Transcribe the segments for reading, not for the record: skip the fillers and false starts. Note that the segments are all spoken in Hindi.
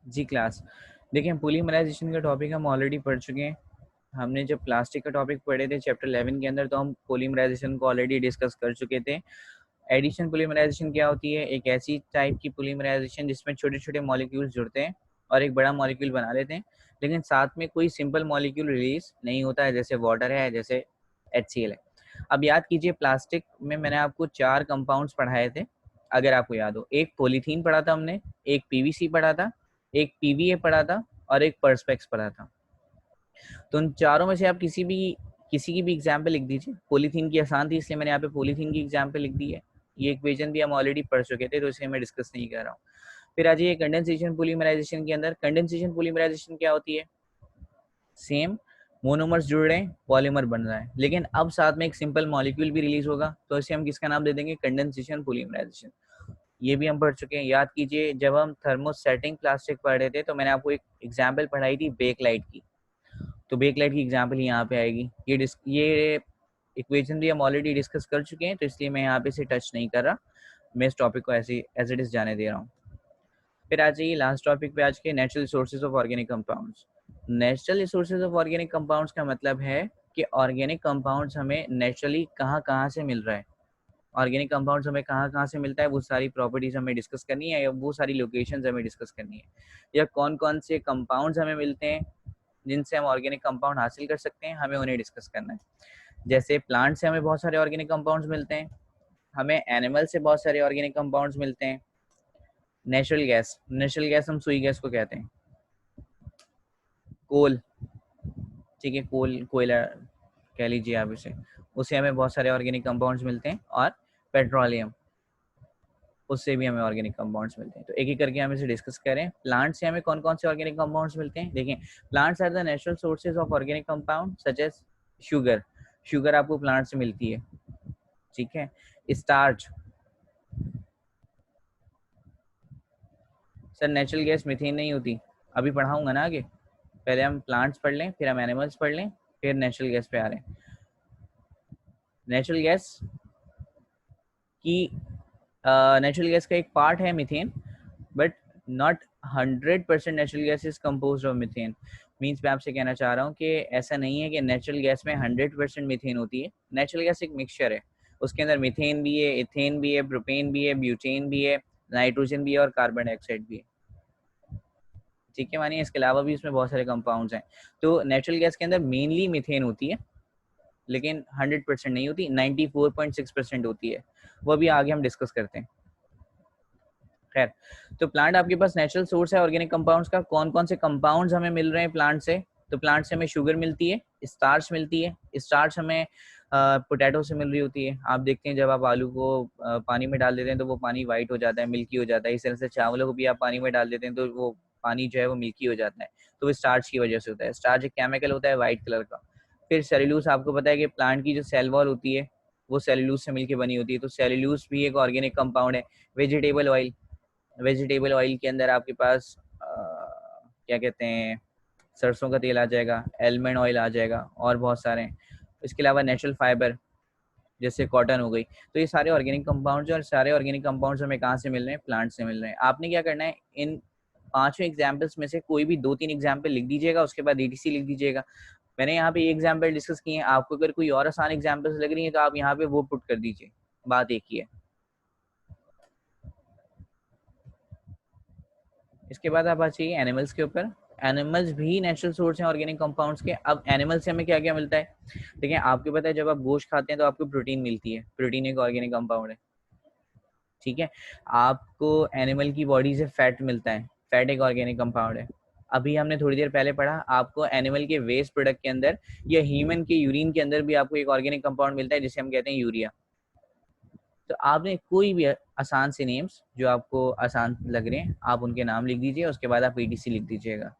जी क्लास, देखिए पॉलीमराइजेशन का टॉपिक हम ऑलरेडी पढ़ चुके हैं। हमने जब प्लास्टिक का टॉपिक पढ़े थे चैप्टर 11 के अंदर, तो हम पॉलीमराइजेशन को ऑलरेडी डिस्कस कर चुके थे। एडिशन पॉलीमराइजेशन क्या होती है? एक ऐसी टाइप की पॉलीमराइजेशन जिसमें छोटे छोटे मॉलिक्यूल्स जुड़ते हैं और एक बड़ा मॉलिक्यूल बना लेते हैं, लेकिन साथ में कोई सिंपल मॉलिक्यूल रिलीज नहीं होता है, जैसे वाटर है, जैसे HCl है। अब याद कीजिए, प्लास्टिक में मैंने आपको 4 कंपाउंड्स पढ़ाए थे, अगर आपको याद हो। एक पॉलीथीन पढ़ा था हमने, एक PVC पढ़ा था, एक PVA पढ़ा था और एक पर्सपेक्स पढ़ा था। तो उन चारों में से आप किसी की भी एग्जाम्पल लिख दीजिए। पॉलीथीन की आसान थी इसलिए मैंने यहाँ पे पॉलीथीन की एग्जाम्पल लिख दी है। ये इक्वेशन भी हम ऑलरेडी पढ़ चुके थे, तो इसे मैं डिस्कस नहीं कर रहा हूँ। फिर आ जाइए कंडेंसेशन पॉलीमराइजेशन के अंदर। कंडेंसेशन पॉलीमराइजेशन क्या होती है? सेम मोनोमर्स जुड़ रहे हैं, पॉलीमर बन रहा है, लेकिन अब साथ में एक सिंपल मॉलिक्यूल भी रिलीज होगा, तो इसे हम किसका नाम दे देंगे? Condensation polymerisation. ये भी हम पढ़ चुके हैं। याद कीजिए, जब हम थर्मोसेटिंग प्लास्टिक पढ़ रहे थे तो मैंने आपको एक एग्जाम्पल पढ़ाई थी बेकलाइट की, तो बेकलाइट की एग्जाम्पल यहाँ पे आएगी। ये इक्वेशन भी हम ऑलरेडी डिस्कस कर चुके हैं, तो इसलिए मैं यहाँ पे इसे टच नहीं कर रहा। मैं इस टॉपिक को ऐसे एज इट इज जाने दे रहा हूँ। फिर आ जाइए लास्ट टॉपिक पे आज के, natural resources of organic compounds. Natural resources of organic compounds का मतलब है कि ऑर्गेनिक कंपाउंड्स हमें नेचुरली कहाँ कहाँ से मिल रहा है। ऑर्गेनिक कंपाउंड्स हमें कहाँ कहाँ से मिलता है, वो सारी प्रॉपर्टीज हमें डिस्कस करनी है, या वो सारी लोकेशंस हमें डिस्कस करनी है, या कौन कौन से कंपाउंड्स हमें मिलते हैं जिनसे हम ऑर्गेनिक कंपाउंड हासिल कर सकते हैं, हमें उन्हें डिस्कस करना है। जैसे प्लांट से हमें बहुत सारे ऑर्गेनिक कंपाउंड्स मिलते हैं, हमें एनिमल से बहुत सारे ऑर्गेनिक कंपाउंड्स मिलते हैं। नेचुरल गैस हम सुई गैस को कहते हैं। कोल, ठीक है, कोयला कह लीजिए आप इसे, उससे हमें बहुत सारे ऑर्गेनिक कंपाउंड्स मिलते हैं। और पेट्रोलियम, उससे भी हमें ऑर्गेनिक कंपाउंड्स मिलते हैं। तो एक एक करके हम इसे डिस्कस करें। प्लांट से हमें कौन कौन से ऑर्गेनिक कंपाउंड्स मिलते हैं? देखिए, plants are the natural sources of organic compound such as sugar. Sugar आपको प्लांट से मिलती है, ठीक है। Starch, sir natural gas methane नहीं होती, अभी पढ़ाऊंगा ना आगे। पहले हम प्लांट्स पढ़ लें, फिर हम एनिमल्स पढ़ लें, फिर नेचुरल गैस पे आ रहे हैं। नेचुरल गैस की नेचुरल गैस का एक पार्ट है methane, but not 100% natural gas is compose of methane. Means मैं आपसे कहना चाह रहा हूँ कि ऐसा नहीं है कि नेचुरल गैस में 100% मीथेन होती है। नेचुरल गैस एक मिक्सचर है, उसके अंदर मीथेन भी है, इथेन भी है, प्रोपेन भी है, ब्यूटेन भी है, नाइट्रोजन भी है और कार्बन डाइऑक्साइड भी है, ठीक है। मानिए इसके अलावा भी इसमें बहुत सारे कंपाउंड्स हैं। तो नेचुरल गैस के अंदर मेनली मीथेन होती है, लेकिन 100% नहीं होती, 94.6% होती है। वो भी आगे हम डिस्कस करते हैं। खैर, तो प्लांट आपके पास नेचुरल सोर्स है ऑर्गेनिक कंपाउंड्स का। कौन कौन से कंपाउंड्स हमें मिल रहे हैं प्लांट से? तो प्लांट से हमें शुगर मिलती है, स्टार्च मिलती है। स्टार्च हमें पोटैटो से मिल रही होती है। आप देखते हैं जब आप आलू को पानी में डाल देते हैं तो वो पानी वाइट हो जाता है, मिल्की हो जाता है। इस तरह से चावलों को भी आप पानी में डाल देते हैं तो वो पानी जो है वो मिल्की हो जाता है, तो वो स्टार्च की वजह से होता है। स्टार्च एक केमिकल होता है वाइट कलर का। फिर सेल्यूलोज, आपको पता है कि प्लांट की जो सेल वॉल होती है वो सेल्यूलोज से मिलकर बनी होती है, तो सेल्यूलोज भी एक ऑर्गेनिक कंपाउंड है। वेजिटेबल ऑयल, वेजिटेबल ऑयल के अंदर आपके पास क्या कहते हैं, सरसों का तेल आ जाएगा, एलमंड ऑयल आ जाएगा और बहुत सारे हैं। इसके अलावा नेचुरल फाइबर जैसे कॉटन हो गई। तो ये सारे ऑर्गेनिक कंपाउंड्स और सारे ऑर्गेनिक कंपाउंड्स हमें कहाँ से मिल रहे हैं? प्लांट से मिल रहे हैं। आपने क्या करना है, इन पांचों एग्जाम्पल्स में से कोई भी 2-3 एग्जाम्पल लिख दीजिएगा, उसके बाद ETC लिख दीजिएगा। मैंने यहाँ पे एग्जाम्पल डिस्कस किए हैं, आपको अगर कोई और आसान एग्जाम्पल्स लग रही है तो आप यहाँ पे वो पुट कर दीजिए, बात एक ही है। इसके बाद आप आ जाइए एनिमल्स के ऊपर। एनिमल्स भी नेचुरल सोर्स हैं ऑर्गेनिक कंपाउंड्स के। अब एनिमल से हमें क्या क्या मिलता है? देखिए, आपको पता है जब आप गोश्त खाते हैं तो आपको प्रोटीन मिलती है, प्रोटीन एक ऑर्गेनिक कंपाउंड है, ठीक है। आपको एनिमल की बॉडी से फैट मिलता है, फैट एक ऑर्गेनिक कंपाउंड है। अभी हमने थोड़ी देर पहले पढ़ा, आपको एनिमल के वेस्ट प्रोडक्ट के अंदर या ह्यूमन के यूरिन के अंदर भी आपको एक ऑर्गेनिक कंपाउंड मिलता है जिसे हम कहते हैं यूरिया। तो आपने कोई भी आसान से नेम्स जो आपको आसान लग रहे हैं आप उनके नाम लिख दीजिए, उसके बाद आप ETC लिख दीजिएगा।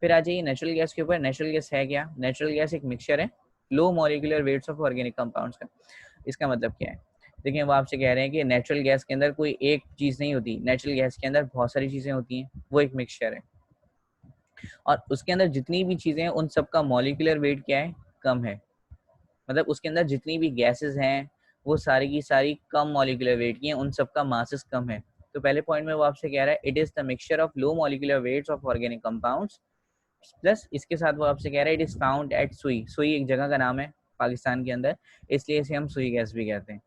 फिर आ जाइए नेचुरल गैस के ऊपर। नेचुरल गैस है क्या? नेचुरल गैस एक मिक्सचर है low molecular weights of organic compounds का। इसका मतलब क्या है? देखिए, वो आपसे कह रहे हैं कि नेचुरल गैस के अंदर कोई एक चीज नहीं होती, नेचुरल गैस के अंदर बहुत सारी चीजें होती हैं, वो एक मिक्सचर है। और उसके अंदर जितनी भी चीजें हैं उन सबका मॉलिक्यूलर वेट क्या है? कम है। मतलब उसके अंदर जितनी भी गैसेस हैं वो सारी की सारी कम मॉलिक्यूलर वेट की हैं, उन सबका मासेस कम है। तो पहले पॉइंट में वो आपसे कह रहा है it is the mixture of low molecular weights of organic compounds, plus इसके साथ वो आपसे कह रहा है इट इज फाउंड एट सुई। सुई एक जगह का नाम है पाकिस्तान के अंदर, इसलिए इसे हम सुई गैस भी कहते हैं।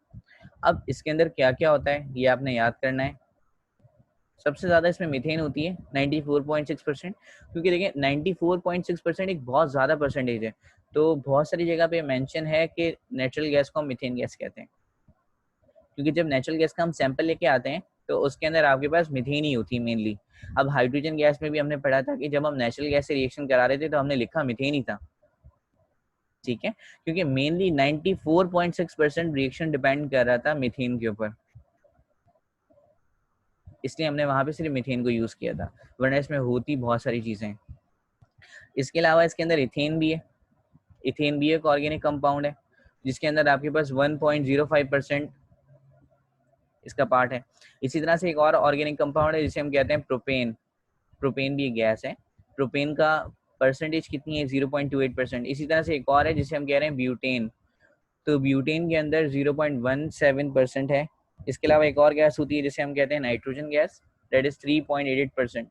अब इसके अंदर क्या क्या होता है ये आपने याद करना है। सबसे ज्यादा इसमें मीथेन होती है 94.6%, क्योंकि देखिए 94.6% एक बहुत ज्यादा परसेंटेज है। तो बहुत सारी जगह पे मेंशन है कि नेचुरल गैस को हम मीथेन गैस कहते हैं, क्योंकि जब नेचुरल गैस का हम सैंपल लेके आते हैं तो उसके अंदर आपके पास मीथेन ही होती है मेनली। अब हाइड्रोजन गैस में भी हमने पढ़ा था कि जब हम नेचुरल गैस से रिएक्शन करा रहे थे तो हमने लिखा मीथेन ही था, ठीक है, क्योंकि मेनली 94.6% रिएक्शन डिपेंड कर रहा था मीथेन के ऊपर, इसलिए हमने वहां पे सिर्फ मीथेन को यूज किया था, वरना इसमें होती बहुत सारी चीजें। इसके अलावा इसके अंदर इथेन भी है। इथेन भी एक ऑर्गेनिक कंपाउंड है जिसके अंदर आपके पास 1.05% इसका पार्ट है। इसी तरह से एक और ऑर्गेनिक कंपाउंड है जिसे हम कहते हैं प्रोपेन। प्रोपेन भी एक गैस है। प्रोपेन का परसेंटेज कितनी है 0.28%। इसी तरह से एक और है जिसे हम कह रहे हैं ब्यूटेन। तो ब्यूटेन के अंदर 0.17% है। इसके अलावा एक और गैस होती है जिसे हम कहते हैं नाइट्रोजन गैस, दैट इज 3.88%।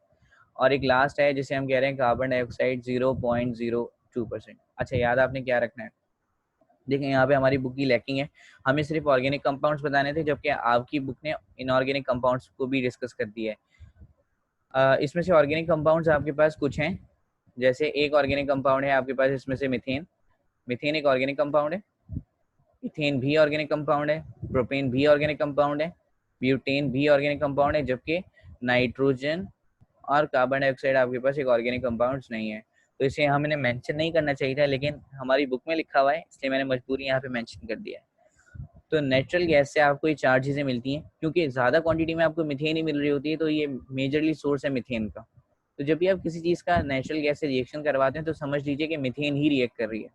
और एक लास्ट है जिसे हम कह रहे हैं कार्बन डाइऑक्साइड 0.02%। अच्छा, याद आपने क्या रखना है, देखें यहाँ पे हमारी बुक की लैकिंग है, हमें सिर्फ ऑर्गेनिक कंपाउंड्स बताने थे, जबकि आपकी बुक ने इनऑर्गेनिक कंपाउंड्स को भी डिस्कस कर दिया है। इसमें से ऑर्गेनिक कंपाउंड्स आपके पास कुछ हैं, जैसे एक ऑर्गेनिक कंपाउंड है आपके पास इसमें से मीथेन। मीथेन एक ऑर्गेनिक कंपाउंड है। इथेन भी ऑर्गेनिक कंपाउंड है। प्रोपेन भी ऑर्गेनिक कंपाउंड है। ब्यूटेन भी ऑर्गेनिक कंपाउंड है, जबकि नाइट्रोजन और कार्बन डाइऑक्साइड आपके पास एक ऑर्गेनिक कंपाउंड्स नहीं है। तो इसे हमने मेंशन नहीं करना चाहिए था, लेकिन हमारी बुक में लिखा हुआ है इसलिए मैंने मजबूरी यहाँ पे मेंशन कर दिया है। तो नेचुरल गैस से आपको ये चार चीजें मिलती हैं, क्योंकि ज्यादा क्वांटिटी में आपको मीथेन ही मिल रही होती है, तो ये मेजरली सोर्स है मीथेन का। तो जब भी आप किसी चीज का नेचुरल गैस से रिएक्शन करवाते हैं तो समझ लीजिए कि मीथेन ही रिएक्ट कर रही है।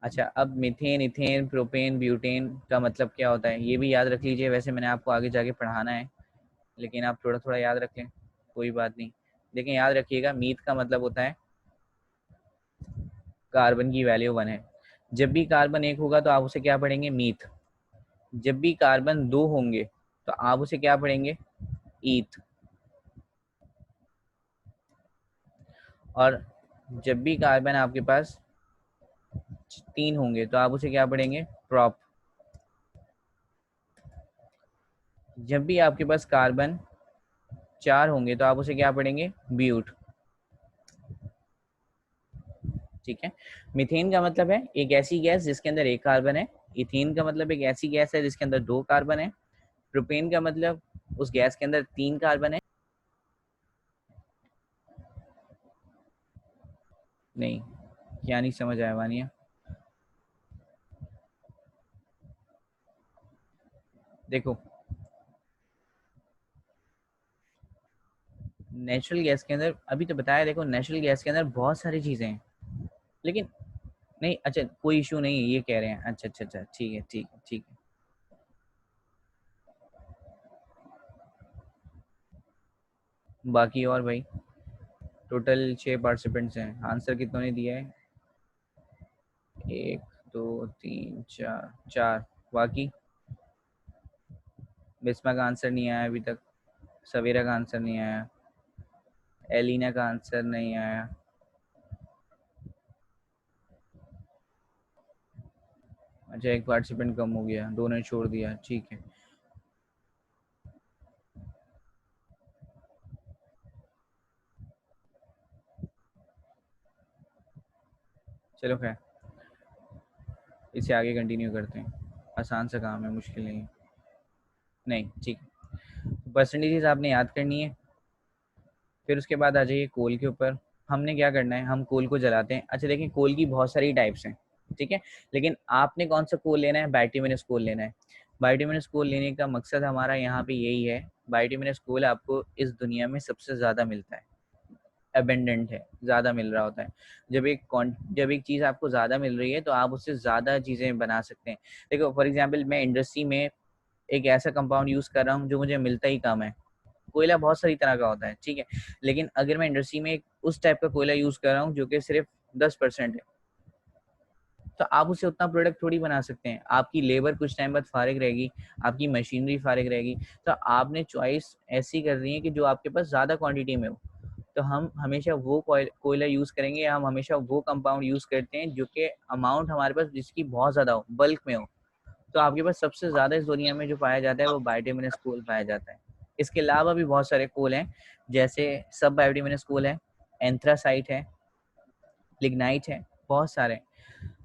अच्छा, अब मीथेन, इथेन, प्रोपेन, ब्यूटेन का मतलब क्या होता है ये भी याद रख लीजिए। वैसे मैंने आपको आगे जाके पढ़ाना है, लेकिन आप थोड़ा थोड़ा याद रखें, कोई बात नहीं। लेकिन याद रखिएगा, मीथ का मतलब होता है कार्बन की वैल्यू 1 है। जब भी कार्बन 1 होगा तो आप उसे क्या पढ़ेंगे, मीथ। जब भी कार्बन 2 होंगे तो आप उसे क्या पढ़ेंगे, ईथ। और जब भी कार्बन आपके पास 3 होंगे तो आप उसे क्या पढ़ेंगे, प्रॉप। जब भी आपके पास कार्बन 4 होंगे तो आप उसे क्या पढ़ेंगे, ब्यूट। ठीक है। मीथेन का मतलब है एक ऐसी गैस जिसके अंदर एक कार्बन है। इथेन का मतलब एक ऐसी गैस है जिसके अंदर 2 कार्बन है। प्रोपेन का मतलब उस गैस के अंदर 3 कार्बन है। नहीं, क्या नहीं समझ आया वानिया? देखो, नेचुरल गैस के अंदर अभी तो बताया, देखो नेचुरल गैस के अंदर बहुत सारी चीजें हैं, लेकिन नहीं, अच्छा कोई इशू नहीं है ये कह रहे हैं। अच्छा अच्छा अच्छा, ठीक है ठीक है ठीक है। बाकी और भाई, टोटल 6 पार्टिसिपेंट्स हैं, आंसर कितनों ने दिया है, 1 2 3 4 4। बाकी बिस्मा का आंसर नहीं आया अभी तक, सवेरा का आंसर नहीं आया, एलिना का आंसर नहीं आया। अच्छा, एक पार्टिसिपेंट कम हो गया, दोनों ने छोड़ दिया, ठीक है। चलो खैर, इसे आगे कंटिन्यू करते हैं, आसान सा काम है, मुश्किल नहीं है। नहीं, ठीक है। परसेंटेजेस आपने याद करनी है, फिर उसके बाद आ जाइए कोल के ऊपर। हमने क्या करना है, हम कोल को जलाते हैं। अच्छा देखिए, कोल की बहुत सारी टाइप्स हैं, ठीक है, लेकिन आपने कौन सा कोल लेना है, बाइटुमिनस कोल लेना है। बाइटुमिनस कोल लेने का मकसद हमारा यहाँ पे यही है, बाइटुमिनस कोल आपको इस दुनिया में सबसे ज़्यादा मिलता है, अबेंडेंट है, ज़्यादा मिल रहा होता है। जब एक चीज़ आपको ज़्यादा मिल रही है तो आप उससे ज़्यादा चीज़ें बना सकते हैं। देखो फॉर एग्जांपल, मैं इंडस्ट्री में एक ऐसा कंपाउंड यूज़ कर रहा हूँ जो मुझे मिलता ही कम है। कोयला बहुत सारी तरह का होता है, ठीक है, लेकिन अगर मैं इंडस्ट्री में उस टाइप का कोयला यूज़ कर रहा हूँ जो कि सिर्फ 10% है, तो आप उससे उतना प्रोडक्ट थोड़ी बना सकते हैं। आपकी लेबर कुछ टाइम बाद फारिग रहेगी, आपकी मशीनरी फारिग रहेगी, तो आपने चॉइस ऐसी करनी है कि जो आपके पास ज़्यादा क्वांटिटी में हो। तो हम हमेशा वो कोयला यूज़ करेंगे, या हम हमेशा वो कंपाउंड यूज़ करते हैं जो कि अमाउंट हमारे पास जिसकी बहुत ज़्यादा हो, बल्क में हो। तो आपके पास सबसे ज़्यादा इस दुनिया में जो पाया जाता है वो बाइटुमिनस कोल पाया जाता है। इसके अलावा भी बहुत सारे कोल हैं, जैसे सब बाइटुमिनस कोल है, एंथ्रासाइट है, लिग्नाइट है, बहुत सारे हैं।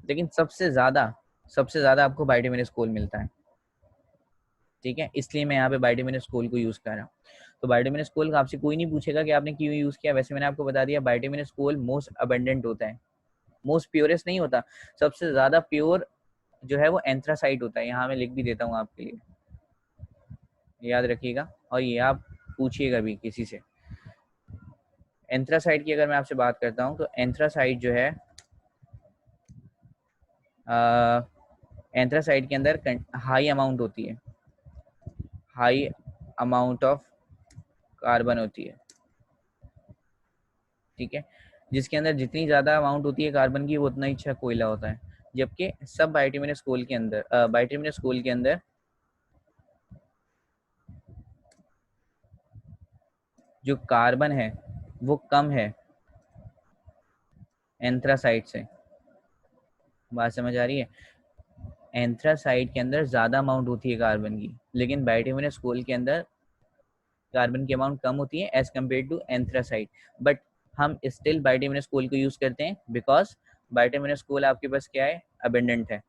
लेकिन सबसे ज़्यादा आपको बाइटुमिनस कोल मिलता है, ठीक है। इसलिए मैं यहाँ पे बाइटुमिनस कोल को यूज़ कर रहा हूँ। तो बाइटुमिनस कोल का आपसे कोई नहीं पूछेगा कि आपने क्यों यूज़ किया। वैसे मैंने आपको बता दिया, बाइटुमिनस कोल मोस्ट अबंडेंट होता है, मोस्ट प्योरेस्ट नहीं होता। सबसे ज़्यादा प्योर जो है वो एंथ्रासाइट होता है। यहाँ मैं लिख भी देता हूँ आपके लिए, याद रखिएगा, और ये आप पूछिएगा भी किसी से। एंथ्रासाइट की अगर मैं आपसे बात करता हूँ, तो एंथ्रासाइट जो है, एंथ्रासाइट के अंदर हाई अमाउंट होती है, हाई अमाउंट ऑफ कार्बन होती है, ठीक है। जिसके अंदर जितनी ज़्यादा अमाउंट होती है कार्बन की, वो उतना ही अच्छा कोयला होता है। जबकि सब बाइटुमिनस कोल के अंदर बाइटुमिनस कोल के अंदर जो कार्बन है वो कम है एंथ्रासाइट से। बात समझ आ रही है? एंथ्रासाइट के अंदर ज़्यादा अमाउंट होती है कार्बन की, लेकिन बाइटुमिनस कोल के अंदर कार्बन की अमाउंट कम होती है as compare to anthracite. But हम स्टिल बाइटुमिनस कोल को यूज़ करते हैं, बिकॉज बाइटुमिनस कोल आपके पास क्या है, अबेंडेंट है।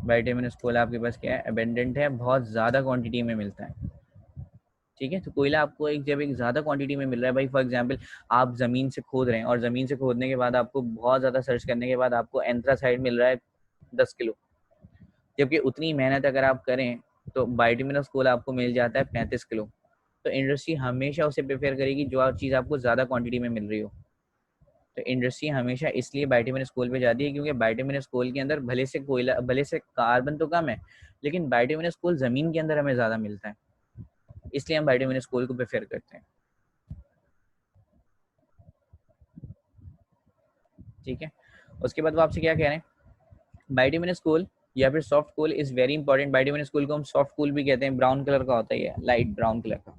बाइटुमिनस कोल आपके पास क्या है, अबेंडेंट है, बहुत ज़्यादा क्वांटिटी में मिलता है, ठीक है। तो कोयला आपको जब एक ज़्यादा क्वांटिटी में मिल रहा है, भाई फॉर एग्जांपल आप ज़मीन से खोद रहे हैं, और ज़मीन से खोदने के बाद आपको बहुत ज़्यादा सर्च करने के बाद आपको एंथ्रासाइट मिल रहा है 10 किलो, जबकि उतनी मेहनत अगर आप करें तो बाइटुमिनस कोल आपको मिल जाता है 35 किलो। तो इंडस्ट्री हमेशा उसे प्रेफर करेगी जो चीज़ आपको ज़्यादा क्वांटिटी में मिल रही हो। तो इंडस्ट्री हमेशा इसलिए बाइटुमिनस कोल पे जाती है, क्योंकि बाइटुमिनस कोल के अंदर भले से कार्बन तो कम है, लेकिन बाइटुमिनस कोल ज़मीन के अंदर हमें ज़्यादा मिलता है, इसलिए हम बाइटुमिनस कोल को प्रेफर करते हैं, ठीक है। उसके बाद वो आपसे क्या कह रहे हैं, बाइटुमिनस कोल या फिर soft coal is very important. Bituminous coal को हम सॉफ्ट कोल भी कहते हैं, ब्राउन कलर का होता है, लाइट ब्राउन कलर का।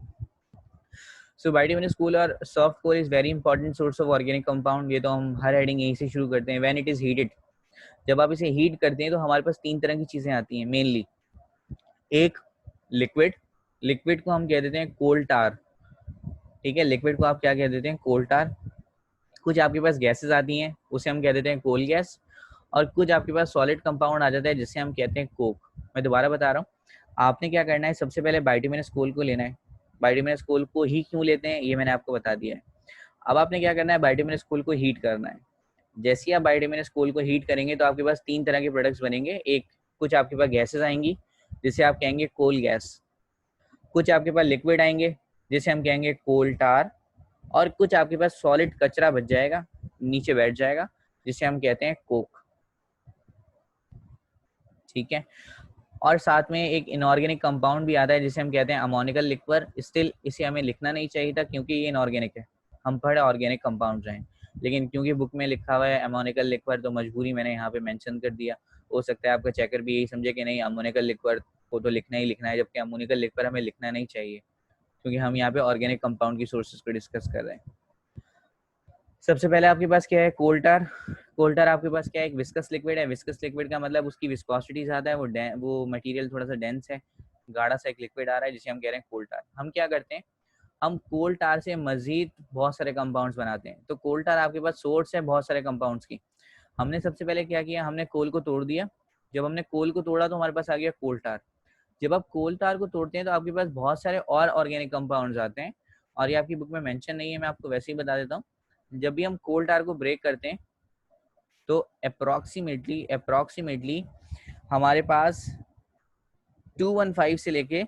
सो बाइटुमिनस कोल और soft coal is very important source of organic compound. ये तो हम हर हेडिंग यहीं से शुरू करते हैं। व्हेन इट इज हीटेड, जब आप इसे हीट करते हैं तो हमारे पास तीन तरह की चीजें आती हैं मेनली। एक लिक्विड, लिक्विड को हम कह देते हैं कोल टार, ठीक है। लिक्विड को आप क्या कह देते हैं, कोल टार। कुछ आपके पास गैसेस आती हैं, उसे हम कह देते हैं कोल गैस। और कुछ आपके पास सॉलिड कंपाउंड आ जाता है जिसे हम कहते हैं कोक। मैं दोबारा बता रहा हूँ, आपने क्या करना है, सबसे पहले बाइटुमिनस कोल को लेना है। बाइटुमिनस कोल को ही क्यों लेते हैं ये मैंने आपको बता दिया है। अब आपने क्या करना है, बाइटुमिनस कोल को हीट करना है। जैसे ही आप बाइटुमिनस कोल को हीट करेंगे तो आपके पास तीन तरह के प्रोडक्ट्स बनेंगे। एक, कुछ आपके पास गैसेस आएंगी जिसे आप कहेंगे कोल गैस। कुछ आपके पास लिक्विड आएंगे जिसे हम कहेंगे कोल टार। और कुछ आपके पास सॉलिड कचरा बच जाएगा, नीचे बैठ जाएगा, जिसे हम कहते हैं कोक, ठीक है। और साथ में एक इनऑर्गेनिक कंपाउंड भी आता है जिसे हम कहते हैं अमोनिकल लिक्वर। स्टिल इसे हमें लिखना नहीं चाहिए था क्योंकि ये इनऑर्गेनिक है, हम पढ़े ऑर्गेनिक कंपाउंड रहे, लेकिन क्योंकि बुक में लिखा हुआ है अमोनिकल लिक्वर तो मजबूरी मैंने यहाँ पे मेंशन कर दिया। हो सकता है आपका चेकर भी यही समझे कि नहीं, अमोनिकल लिक्वर को तो लिखना ही लिखना है, जबकि अमोनिकल लिक्वर हमें लिखना नहीं चाहिए, क्योंकि हम यहाँ पे ऑर्गेनिक कंपाउंड की सोर्सेज को डिस्कस कर रहे हैं। सबसे पहले आपके पास क्या है, कोल्टार। कोल्टार आपके पास क्या है, एक विस्कस लिक्विड है। विस्कस लिक्विड का मतलब उसकी विस्कोसिटी ज़्यादा है, वो मटेरियल थोड़ा सा डेंस है, गाढ़ा सा एक लिक्विड आ रहा है जिसे हम कह रहे हैं कोल्टार। हम क्या करते हैं, हम कोल्टार से मजीद बहुत सारे कंपाउंड्स बनाते हैं। तो कोल्टार आपके पास सोर्स है बहुत सारे कंपाउंड्स की। हमने सबसे पहले क्या किया, हमने कोल को तोड़ दिया। जब हमने कोल को तोड़ा तो हमारे पास आ गया कोल्टार। जब आप कोल्टार को तोड़ते हैं तो आपके पास बहुत सारे और ऑर्गेनिक कंपाउंड्स आते हैं, और ये आपकी बुक में मेंशन नहीं है, मैं आपको वैसे ही बता देता हूँ। जब भी हम कोल्टार को ब्रेक करते हैं तो अप्रोक्सीमेटली हमारे पास 215 से लेके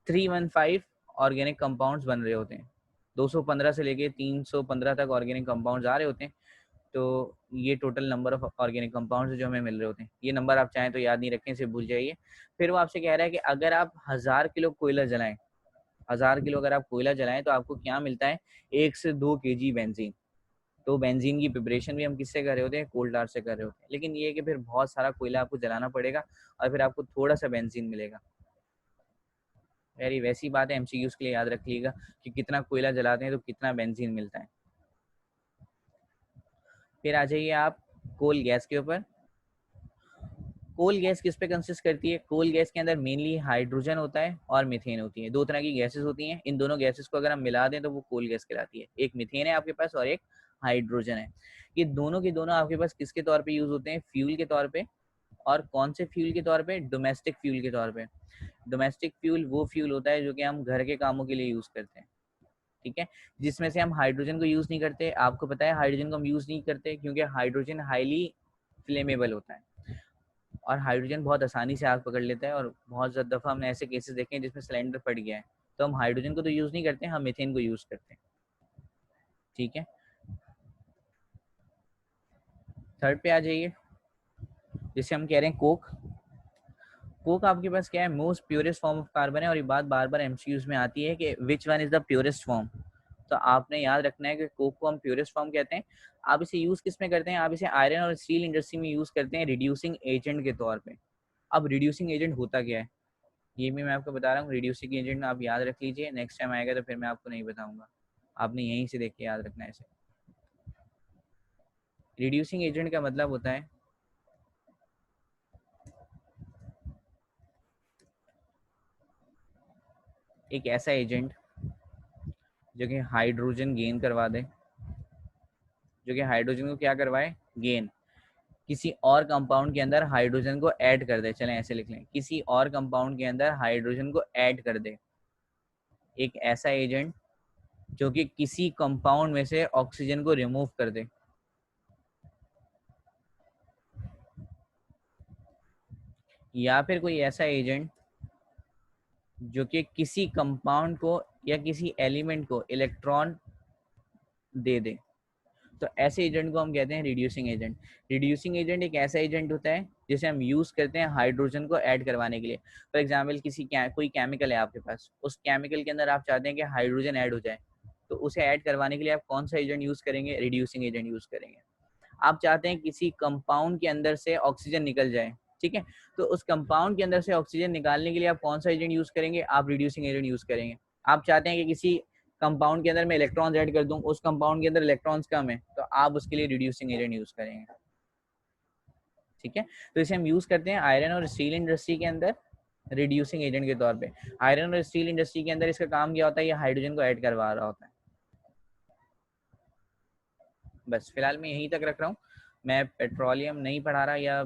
315 ऑर्गेनिक कंपाउंड्स बन रहे होते हैं। 215 से लेके 315 तक ऑर्गेनिक कंपाउंड्स आ रहे होते हैं। तो ये total number of organic compounds जो हमें मिल रहे होते हैं। ये नंबर आप चाहें तो याद नहीं रखें, इसे भूल जाइए। फिर वो आपसे कह रहा है कि अगर आप 1000 किलो कोयला जलाएं, 1000 किलो अगर आप कोयला जलाएं तो आपको क्या मिलता है, 1 से 2 kg बेंजीन। तो बेंजीन की प्रिपरेशन भी हम किससे कर रहे होते हैं, कोल टार से कर रहे होते हैं। लेकिन ये है कि फिर बहुत सारा कोयला आपको जलाना पड़ेगा और फिर आपको थोड़ा सा बेंजीन मिलेगा। यार ये वैसी बात है, एमसीक्यूज के लिए याद रखिएगा कि कितना कोयला जलाते हैं तो कितना बेंजीन मिलता है। फिर आ जाइए आप कोल गैस के ऊपर। कोल गैस किस पे कंसिस्ट करती है, कोल गैस के अंदर मेनली हाइड्रोजन होता है और मीथेन होती है। दो तरह की गैसेस होती हैं, इन दोनों गैसेस को अगर हम मिला दें तो वो कोल गैस कहलाती है। एक मीथेन है आपके पास और एक हाइड्रोजन है। ये दोनों के दोनों आपके पास किसके तौर पे यूज होते हैं, फ्यूल के तौर पे। और कौन से फ्यूल के तौर पे, डोमेस्टिक फ्यूल के तौर पे। डोमेस्टिक फ्यूल वो फ्यूल होता है जो कि हम घर के कामों के लिए यूज करते हैं, ठीक है, जिसमें से हम हाइड्रोजन को यूज नहीं करते। आपको पता है हाइड्रोजन को हम यूज नहीं करते क्योंकि हाइड्रोजन हाईली फ्लेमेबल होता है और हाइड्रोजन बहुत आसानी से आग पकड़ लेता है। और बहुत ज़्यादा दफ़ा हमने ऐसे केसेस देखे हैं जिसमें सिलेंडर फट गया है, तो हम हाइड्रोजन को तो यूज़ नहीं करते, हम मीथेन को यूज़ करते हैं, ठीक है। थर्ड पे आ जाइए, जिसे हम कह रहे हैं कोक। कोक आपके पास क्या है, most purest form of carbon है। और ये बात बार बार एमसीक्यूज में आती है कि which one is the purest form. तो आपने याद रखना है कि कोक को हम प्योरेस्ट फॉर्म कहते हैं। आप इसे यूज़ किस में करते हैं, आप इसे आयरन और स्टील इंडस्ट्री में यूज़ करते हैं रिड्यूसिंग एजेंट के तौर पे। अब रिड्यूसिंग एजेंट होता क्या है, ये भी मैं आपको बता रहा हूँ। रिड्यूसिंग एजेंट आप याद रख लीजिए, नेक्स्ट टाइम आएगा तो फिर मैं आपको नहीं बताऊंगा, आपने यहीं से देख के याद रखना है इसे। रिड्यूसिंग एजेंट का मतलब होता है एक ऐसा एजेंट जो कि हाइड्रोजन गेन करवा दे, जो कि हाइड्रोजन को क्या करवाए, गेन। किसी और कंपाउंड के अंदर हाइड्रोजन को ऐड कर दे, चलें ऐसे लिख लें, किसी और कंपाउंड के अंदर हाइड्रोजन को ऐड कर दे। एक ऐसा एजेंट जो कि किसी कंपाउंड में से ऑक्सीजन को रिमूव कर दे, या फिर कोई ऐसा एजेंट जो कि किसी कंपाउंड को या किसी एलिमेंट को इलेक्ट्रॉन दे दे। तो ऐसे एजेंट को हम कहते हैं रिड्यूसिंग एजेंट। रिड्यूसिंग एजेंट एक ऐसा एजेंट होता है जिसे हम यूज करते हैं हाइड्रोजन को ऐड करवाने के लिए। फॉर एग्जाम्पल कोई केमिकल है आपके पास, उस केमिकल के अंदर आप चाहते हैं कि हाइड्रोजन ऐड हो जाए, तो उसे ऐड करवाने के लिए आप कौन सा एजेंट यूज करेंगे, रिड्यूसिंग एजेंट यूज करेंगे। आप चाहते हैं किसी कंपाउंड के अंदर से ऑक्सीजन निकल जाए, ठीक है, तो उस कंपाउंड के अंदर से ऑक्सीजन निकालने के लिए आप कौन सा एजेंट यूज करेंगे, आप रिड्यूसिंग एजेंट यूज करेंगे। आप चाहते हैं कि किसी कंपाउंड के अंदर मैं इलेक्ट्रॉन्स ऐड कर दूं, उस कंपाउंड के अंदर इलेक्ट्रॉन्स कम है, तो आप उसके लिए रिड्यूसिंग एजेंट यूज करेंगे, ठीक है। तो इसे हम यूज करते हैं आयरन और स्टील इंडस्ट्री के अंदर रिड्यूसिंग एजेंट के तौर पे। आयरन और स्टील इंडस्ट्री के अंदर इसका काम क्या होता है, ये हाइड्रोजन को ऐड करवा रहा होता है। बस फिलहाल मैं यहीं तक रख रहा हूँ, मैं पेट्रोलियम नहीं पढ़ा रहा, या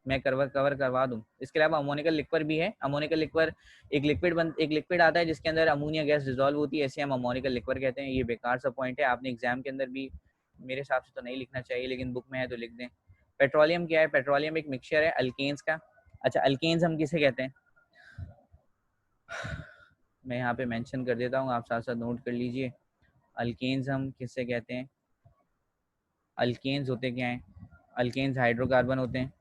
मैं कवर करवा दूँ। इसके अलावा अमोनिकल लिक्वर भी है। अमोनिकल लिक्वर एक लिक्विड आता है जिसके अंदर अमोनिया गैस डिजोल्व होती है, ऐसे हम अमोनिकल लिक्वर कहते हैं। ये बेकार सा पॉइंट है, आपने एग्जाम के अंदर भी मेरे हिसाब से तो नहीं लिखना चाहिए, लेकिन बुक में है तो लिख दें। पेट्रोलियम क्या है, पेट्रोलियम एक मिक्सचर है अल्केन्स का। अच्छा, अल्केन्स हम किसे कहते हैं, मैं यहाँ पे मेंशन कर देता हूँ, आप साथ साथ नोट कर लीजिए। अल्केन्स हम किससे कहते हैं, अल्केन्स होते क्या हैं, अल्केन्स हाइड्रोकार्बन होते हैं।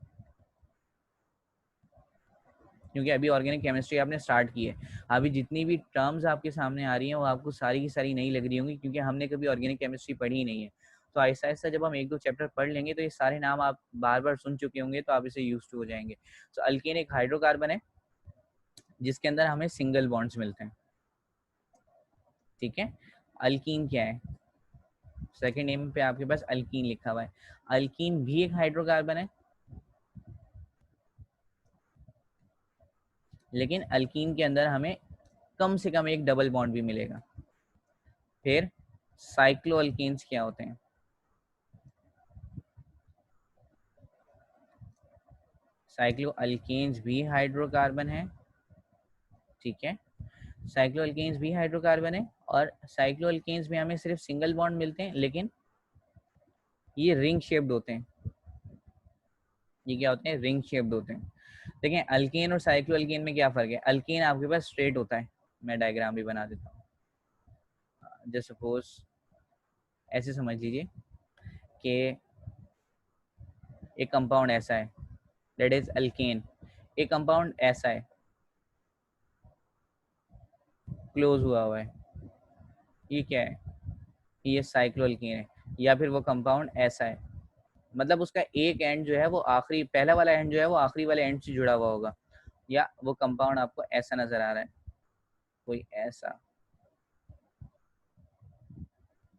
क्योंकि अभी ऑर्गेनिक केमिस्ट्री आपने स्टार्ट की है, अभी जितनी भी टर्म्स आपके सामने आ रही हैं वो आपको सारी की सारी नहीं लग रही होंगी, क्योंकि हमने कभी ऑर्गेनिक केमिस्ट्री पढ़ी ही नहीं है। तो आहिस्ता आहिस्ता जब हम एक दो चैप्टर पढ़ लेंगे तो ये सारे नाम आप बार बार सुन चुके होंगे, तो आप इसे यूज टू हो जाएंगे। तो अल्केन एक हाइड्रोकार्बन है जिसके अंदर हमें सिंगल बॉन्ड्स मिलते हैं, ठीक है। अल्कीन क्या है, सेकेंड नेम पे आपके पास अल्कीन लिखा हुआ है। अल्कीन भी एक हाइड्रोकार्बन है, लेकिन अल्कीन के अंदर हमें कम से कम एक डबल बॉन्ड भी मिलेगा। फिर साइक्लो अल्कीन्स क्या होते हैं, साइक्लो अल्केन्स भी हाइड्रोकार्बन है, ठीक है। साइक्लो अल्केन्स भी हाइड्रोकार्बन है, और साइक्लो अल्केन्स में हमें सिर्फ सिंगल बॉन्ड मिलते हैं, लेकिन ये रिंग शेप्ड होते हैं। ये क्या होते हैं, रिंग शेप्ड होते हैं। देखें अल्केन और साइक्लो अल्केन में क्या फर्क है, अल्केन आपके पास स्ट्रेट होता है, मैं डायग्राम भी बना देता हूँ। जस्ट सपोज ऐसे समझ लीजिए कि एक कंपाउंड ऐसा है, दैट इज अल्केन। एक कंपाउंड ऐसा है, क्लोज हुआ हुआ है, ये क्या है, ये साइक्लो अल्केन है। या फिर वो कंपाउंड ऐसा है, मतलब उसका एक एंड जो है वो आखिरी, पहला वाला एंड जो है वो आखिरी वाले एंड से जुड़ा हुआ होगा, या वो कंपाउंड आपको ऐसा नजर आ रहा है, कोई ऐसा,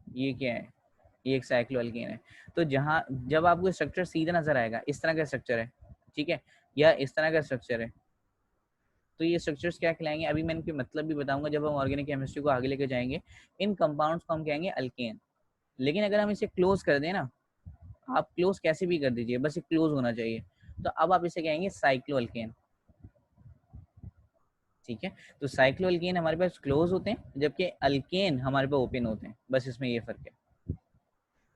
ये क्या है, ये एक साइक्लोअल्केन है। तो जहाँ जब आपको स्ट्रक्चर सीधा नजर आएगा, इस तरह का स्ट्रक्चर है, ठीक है, या इस तरह का स्ट्रक्चर है, तो ये स्ट्रक्चर्स क्या कहलाएंगे, अभी मैं इनके मतलब भी बताऊंगा जब हम ऑर्गेनिक केमिस्ट्री को आगे लेके जाएंगे। इन कंपाउंड्स को हम कहेंगे अल्केन। लेकिन अगर हम इसे क्लोज कर दें ना, आप क्लोज कैसे भी कर दीजिए, बस ये क्लोज होना चाहिए, तो अब आप इसे कहेंगे साइक्लोअल्केन। ठीक है, तो साइक्लोअल्केन हमारे पास क्लोज होते हैं, जबकि अल्केन हमारे पास ओपन होते हैं, बस इसमें ये फर्क है।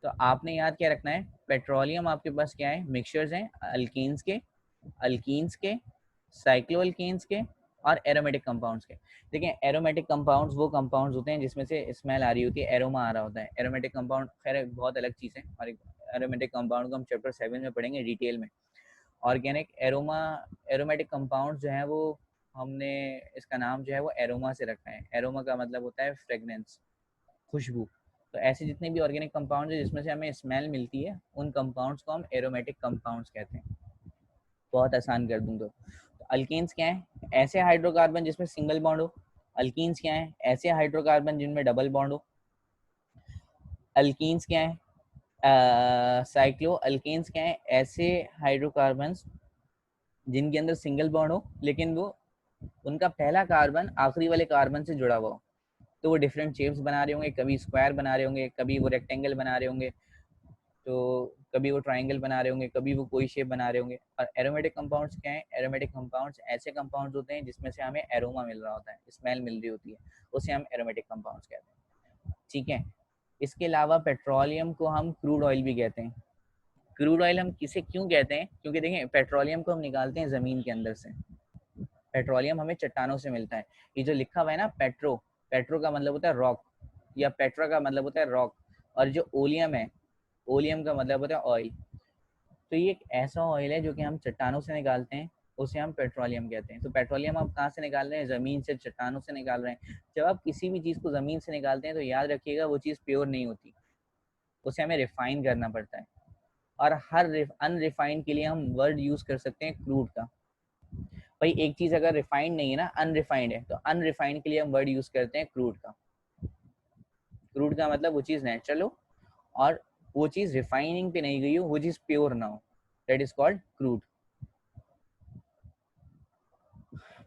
तो आपने याद क्या रखना है, पेट्रोलियम आपके पास क्या है, मिक्सचर्स हैं अल्कीन्स के, साइक्लोअल्केन्स के और एरोमेटिक कंपाउंड्स के। देखिए एरोमेटिक कंपाउंड्स वो कंपाउंड्स होते हैं जिसमें से स्मेल आ रही होती है, एरोमा आ रहा होता है। एरोमेटिक कंपाउंड खैर बहुत अलग चीज़ है, और एरोमेटिक कंपाउंड को हम चैप्टर 7 में पढ़ेंगे डिटेल में। ऑर्गेनिक एरोमा, एरोमेटिक कंपाउंड जो है वो हमने इसका नाम जो है वो एरोमा से रखा है। एरोमा का मतलब होता है फ्रेगनेंस, खुशबू। तो ऐसे जितने भी ऑर्गेनिक कंपाउंड है जिसमें से हमें स्मेल मिलती है, उन कंपाउंड्स को हम एरोमेटिक कंपाउंड्स कहते हैं। बहुत आसान कर दूं तो अल्केन्स क्या है, ऐसे हाइड्रोकार्बन जिसमें सिंगल बॉन्ड हो। अल्कीन्स क्या है, ऐसे हाइड्रोकार्बन जिनमें डबल बॉन्ड हो। अल्कीन्स क्या है, साइक्लो अल्केन्स क्या है, ऐसे हाइड्रोकार्बन्स जिनके अंदर सिंगल बॉन्ड हो लेकिन वो उनका पहला कार्बन आखिरी वाले कार्बन से जुड़ा हुआ हो। तो वो डिफरेंट शेप्स बना रहे होंगे, कभी स्क्वायर बना रहे होंगे, कभी वो रेक्टेंगल बना रहे होंगे, तो कभी वो ट्राइंगल बना रहे होंगे, कभी वो कोई शेप बना रहे होंगे। और एरोमेटिक कंपाउंड्स क्या है, एरोमेटिक कंपाउंड्स ऐसे कंपाउंड्स होते हैं जिसमें से हमें एरोमा मिल रहा होता है, स्मेल मिल रही होती है, उसे हम एरोमेटिक कंपाउंड्स कहते हैं। ठीक है, इसके अलावा पेट्रोलियम को हम क्रूड ऑयल भी कहते हैं। क्रूड ऑयल हम किसे क्यों कहते हैं, क्योंकि देखें पेट्रोलियम को हम निकालते हैं ज़मीन के अंदर से। पेट्रोलियम हमें चट्टानों से मिलता है। ये जो लिखा हुआ है ना पेट्रो, पेट्रो का मतलब होता है रॉक, या पेट्रा का मतलब होता है रॉक, और जो ओलियम है, ओलियम का मतलब होता है ऑयल। तो ये एक ऐसा ऑयल है जो कि हम चट्टानों से निकालते हैं, उसे हम पेट्रोलियम कहते हैं। तो पेट्रोलियम आप कहाँ से निकाल रहे हैं, ज़मीन से, चट्टानों से निकाल रहे हैं। जब आप किसी भी चीज़ को ज़मीन से निकालते हैं तो याद रखिएगा वो चीज़ प्योर नहीं होती, उसे हमें रिफाइन करना पड़ता है। और हर अनरिफाइंड के लिए हम वर्ड यूज़ कर सकते हैं क्रूड का। भाई एक चीज़ अगर रिफाइंड नहीं है ना, अनरिफाइंड है, तो अनरिफाइंड के लिए हम वर्ड यूज़ करते हैं क्रूड का। क्रूड का मतलब वो चीज़ नेचुरल हो और वो चीज़ रिफाइनिंग पे नहीं गई हो, वो चीज़ प्योर ना हो, दैट इज कॉल्ड क्रूड।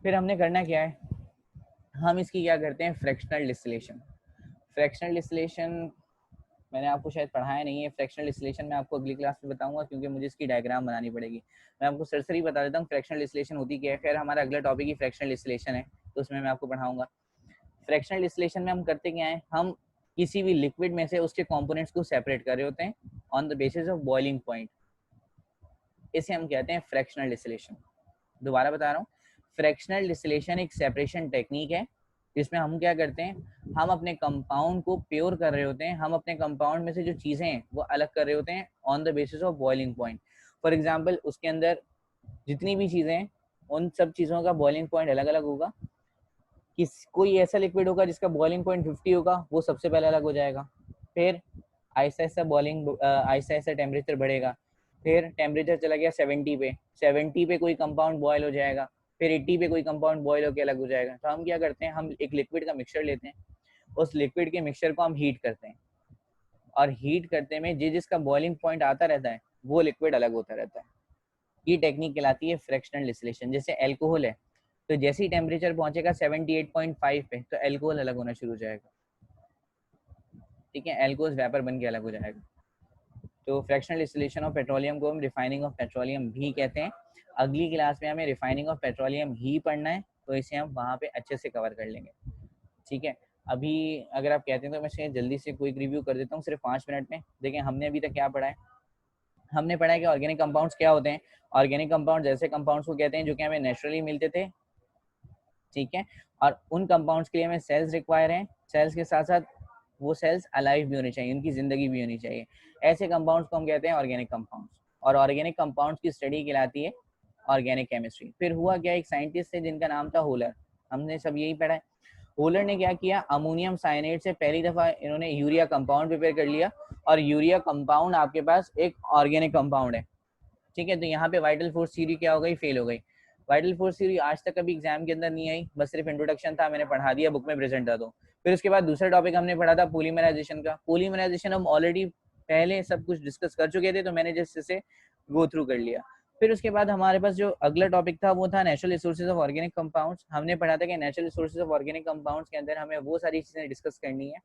फिर हमने करना क्या है, हम इसकी क्या करते हैं, फ्रैक्शनल डिस्टिलेशन। फ्रैक्शनल डिस्टिलेशन मैंने आपको शायद पढ़ाया नहीं है। फ्रैक्शनल डिस्टिलेशन मैं आपको अगली क्लास में बताऊंगा, क्योंकि मुझे इसकी डायग्राम बनानी पड़ेगी। मैं आपको सरसरी बता देता हूँ फ्रैक्शनल डिस्टिलेशन होती क्या है। खैर हमारा अगला टॉपिक ही फ्रैक्शनल डिस्टिलेशन है, तो उसमें मैं आपको पढ़ाऊंगा। फ्रैक्शनल डिस्टिलेशन में हम करते क्या है, हम किसी भी लिक्विड में से उसके कंपोनेंट्स को सेपरेट कर रहे होते हैं on the basis of boiling point. इसे हम कहते हैं फ्रैक्शनल डिस्टिलेशन। दोबारा बता रहा हूँ, फ्रैक्शनल डिस्टिलेशन एक सेपरेशन टेक्निक है जिसमें हम क्या करते हैं, हम अपने कंपाउंड को प्योर कर रहे होते हैं, हम अपने कंपाउंड में से जो चीज़ें हैं वो अलग कर रहे होते हैं on the basis of boiling point. For example उसके अंदर जितनी भी चीज़ें हैं उन सब चीज़ों का बॉइलिंग पॉइंट अलग अलग होगा। कोई ऐसा लिक्विड होगा जिसका बॉइलिंग पॉइंट 50 होगा, वो सबसे पहले अलग हो जाएगा। फिर आहिस्ता आहिस्ता बॉइलिंग आहिस्ता आहिस्ता टेम्परेचर बढ़ेगा, फिर टेम्परेचर चला गया 70 पे, 70 पे कोई कंपाउंड बॉयल हो जाएगा, फिर 80 पे कोई कंपाउंड बॉयल होकर अलग हो जाएगा। तो हम क्या करते हैं, हम एक लिक्विड का मिक्सचर लेते हैं, उस लिक्विड के मिक्सचर को हम हीट करते हैं, और हीट करते में जिसका बॉइलिंग पॉइंट आता रहता है वो लिक्विड अलग होता रहता है। ये टेक्निक कहलाती है फ्रैक्शनल डिस्टिलेशन। जैसे एल्कोहल है, तो जैसे ही टेम्परेचर पहुंचेगा 78.5 पे तो एल्कोहल अलग होना शुरू हो जाएगा। ठीक है, एल्कोहल वेपर बन के अलग हो जाएगा। तो फ्रैक्शनल डिस्टिलेशन ऑफ पेट्रोलियम को हम रिफाइनिंग ऑफ पेट्रोलियम भी कहते हैं। अगली क्लास में हमें रिफाइनिंग ऑफ पेट्रोलियम ही पढ़ना है, तो इसे हम वहाँ पे अच्छे से कवर कर लेंगे। ठीक है, अभी अगर आप कहते हैं तो मैं जल्दी से क्विक रिव्यू कर देता हूँ सिर्फ 5 मिनट में। देखिए हमने अभी तक क्या पढ़ा है, हमने पढ़ा है कि ऑर्गेनिक कंपाउंड्स क्या होते हैं। ऑर्गेनिक कंपाउंड ऐसे कंपाउंड्स को कहते हैं जो कि हमें नेचुरली मिलते थे। ठीक है, और उन कंपाउंड्स के लिए हमें सेल्स रिक्वायर हैं, सेल्स के साथ साथ वो सेल्स अलाइव भी होनी चाहिए, उनकी जिंदगी भी होनी चाहिए। ऐसे कंपाउंड्स को हम कहते हैं ऑर्गेनिक कंपाउंड्स, और ऑर्गेनिक कंपाउंड्स की स्टडी कहलाती है ऑर्गेनिक केमिस्ट्री। फिर हुआ क्या, एक साइंटिस्ट थे जिनका नाम था होलर, हमने सब यही पढ़ा है। होलर ने क्या किया, अमोनियम साइनेट से पहली दफा इन्होंने यूरिया कंपाउंड प्रिपेयर कर लिया, और यूरिया कंपाउंड आपके पास एक ऑर्गेनिक कंपाउंड है, ठीक है। तो यहाँ पे वाइटल फोर्स थ्योरी क्या हो गई, फेल हो गई। वाइटल फोर्स थ्योरी आज तक कभी एग्जाम के अंदर नहीं आई, बस सिर्फ इंट्रोडक्शन था, मैंने पढ़ा दिया, बुक में प्रेजेंट था। तो फिर उसके बाद दूसरा टॉपिक हमने पढ़ा था पॉलीमराइजेशन का। पॉलीमराइजेशन हम ऑलरेडी पहले सब कुछ डिस्कस कर चुके थे, तो मैंने जस्ट इसे गो थ्रू कर लिया। फिर उसके बाद हमारे पास जो अगला टॉपिक था वो था natural resources of organic compounds. हमने पढ़ा था कि natural resources of organic compounds के अंदर हमें वो सारी चीजें डिस्कस करनी है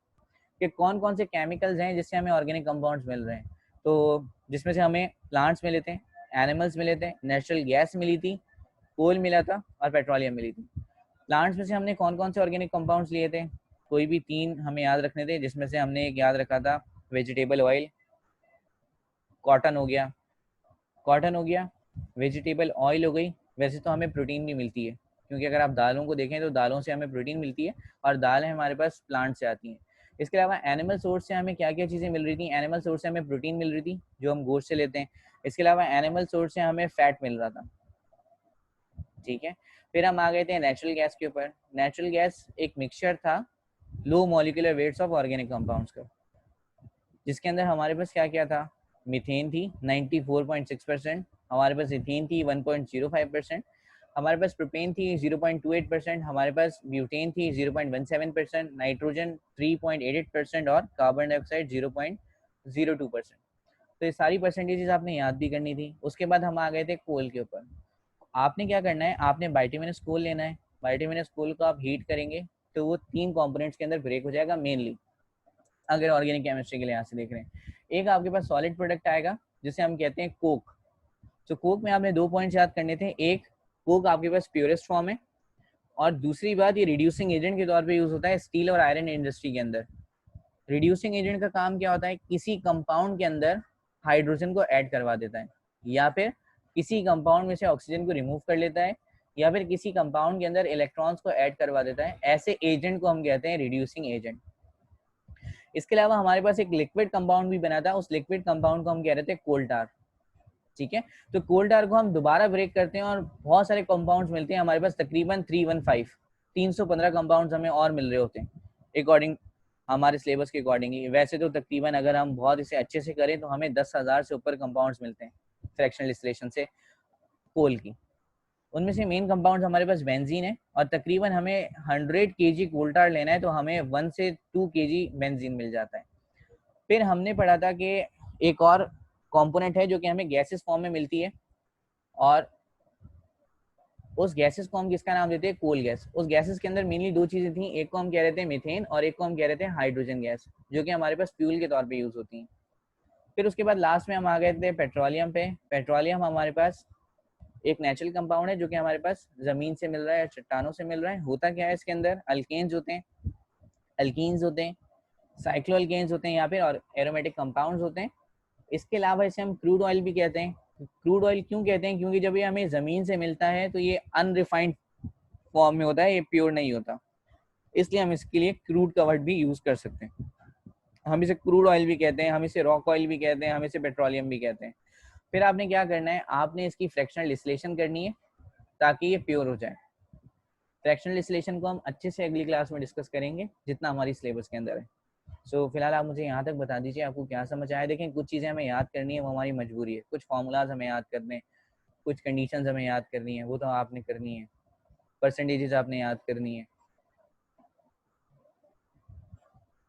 कि कौन कौन से केमिकल्स हैं जिससे हमें ऑर्गेनिक कंपाउंड्स मिल रहे हैं। तो जिसमें से हमें प्लांट्स मिले थे, एनिमल्स मिले थे, नेचुरल गैस मिली थी, कोल मिला था, और पेट्रोलियम मिली थी। प्लांट्स में से हमने कौन कौन से ऑर्गेनिक कंपाउंड्स लिए थे, कोई भी 3 हमें याद रखने थे, जिसमें से हमने एक याद रखा था वेजिटेबल ऑयल, कॉटन हो गया, वेजिटेबल ऑयल हो गई। वैसे तो हमें प्रोटीन भी मिलती है, क्योंकि अगर आप दालों को देखें तो दालों से हमें प्रोटीन मिलती है, और दालें हमारे पास प्लांट से आती हैं। इसके अलावा एनिमल सोर्स से हमें क्या क्या चीज़ें मिल रही थी, एनिमल सोर्स से हमें प्रोटीन मिल रही थी जो हम गोश्त से लेते हैं। इसके अलावा एनिमल सोर्स से हमें फैट मिल रहा था, ठीक है। फिर हम आ गए थे नेचुरल गैस के ऊपर। नेचुरल गैस एक मिक्सचर था low molecular weights of organic compounds का, जिसके अंदर हमारे पास क्या क्या था, मीथेन थी 94.6%, हमारे पास इथेन थी 1.05%, हमारे पास प्रोपेन थी 0.28%, हमारे पास ब्यूटेन थी 0.17%, नाइट्रोजन 3.88% और कार्बन डाइऑक्साइड 0.02%। तो ये सारी परसेंटेजेस आपने याद भी करनी थी। उसके बाद हम आ गए थे कोल के ऊपर। आपने क्या करना है, आपने बाइटुमिनस कोल लेना है। बाइटुमिनस कोल को आप हीट करेंगे तो वो 3 कंपोनेंट्स के अंदर ब्रेक हो जाएगा मेनली, अगर ऑर्गेनिक केमिस्ट्री के लिए यहाँ से देख रहे हैं। एक आपके पास सॉलिड प्रोडक्ट आएगा जिसे हम कहते हैं कोक। तो कोक में आपने 2 पॉइंट्स याद करने थे, एक कोक आपके पास प्योरेस्ट फॉर्म है, और दूसरी बात ये रिड्यूसिंग एजेंट के तौर पे यूज होता है स्टील और आयरन इंडस्ट्री के अंदर। रिड्यूसिंग एजेंट का काम क्या होता है, किसी कंपाउंड के अंदर हाइड्रोजन को ऐड करवा देता है, या फिर किसी कंपाउंड में से ऑक्सीजन को रिमूव कर लेता है, या फिर किसी कंपाउंड के अंदर इलेक्ट्रॉन्स को ऐड करवा देता है। ऐसे एजेंट को हम कहते हैं रिड्यूसिंग एजेंट। इसके अलावा हमारे पास एक लिक्विड कंपाउंड भी बना था, उस लिक्विड कंपाउंड को हम कह रहे थे कोल टार, ठीक है। तो कोल टार को हम दोबारा ब्रेक करते हैं और बहुत सारे कंपाउंड्स मिलते हैं हमारे पास, तकरीबन 315 कंपाउंड्स हमें और मिल रहे होते हैं अकॉर्डिंग हमारे सिलेबस के अकॉर्डिंगली। वैसे तो तकरीबन अगर हम बहुत इसे अच्छे से करें तो हमें 10,000 से ऊपर कंपाउंड्स मिलते हैं फ्रैक्शनल डिस्टिलेशन से कोल की। उनमें से मेन कंपाउंड हमारे पास बेंजीन है, और तकरीबन हमें 100 kg कोल टार लेना है तो हमें 1 से 2 kg बेंजीन मिल जाता है। फिर हमने पढ़ा था कि एक और कंपोनेंट है जो कि हमें गैसेस फॉर्म में मिलती है, और उस गैसेस को हम किसका नाम देते हैं, कोल गैस। उस गैसेस के अंदर मेनली 2 चीजें थी, एक को हम कह रहे थे मीथेन और एक को हम कह रहे थे हाइड्रोजन गैस, जो कि हमारे पास फ्यूल के तौर पे यूज होती हैं। फिर उसके बाद लास्ट में हम आ गए थे पेट्रोलियम पे। पेट्रोलियम हमारे पास एक नेचुरल कंपाउंड है जो कि हमारे पास जमीन से मिल रहा है, चट्टानों से मिल रहा है। होता क्या है इसके अंदर, अल्केन्स होते हैं, अल्कीन्स होते हैं, साइक्लो अल्केन्स होते हैं, या फिर और एरोमेटिक कंपाउंड्स होते हैं। इसके अलावा इसे हम क्रूड ऑयल भी कहते हैं। क्रूड ऑयल क्यों कहते हैं, क्योंकि जब ये हमें जमीन से मिलता है तो ये अनरिफाइंड फॉर्म में होता है, ये प्योर नहीं होता, इसलिए हम इसके लिए क्रूड का वर्ड भी यूज कर सकते हैं। हम इसे क्रूड ऑयल भी कहते हैं, हम इसे रॉक ऑयल भी कहते हैं, हम इसे पेट्रोलियम भी कहते हैं। फिर आपने क्या करना है, आपने इसकी फ्रैक्शनल डिस्टिलेशन करनी है ताकि ये प्योर हो जाए। फ्रैक्शनल डिस्टिलेशन को हम अच्छे से अगली क्लास में डिस्कस करेंगे जितना हमारी सिलेबस के अंदर है। सो फिलहाल आप मुझे यहाँ तक बता दीजिए आपको क्या समझ आया। देखें कुछ चीज़ें हमें याद करनी है, वो हमारी मजबूरी है। कुछ फार्मूलाज हमें याद करने हैं, कुछ कंडीशंस हमें याद करनी है, वो तो आपने करनी है। परसेंटेजेस आपने याद करनी है,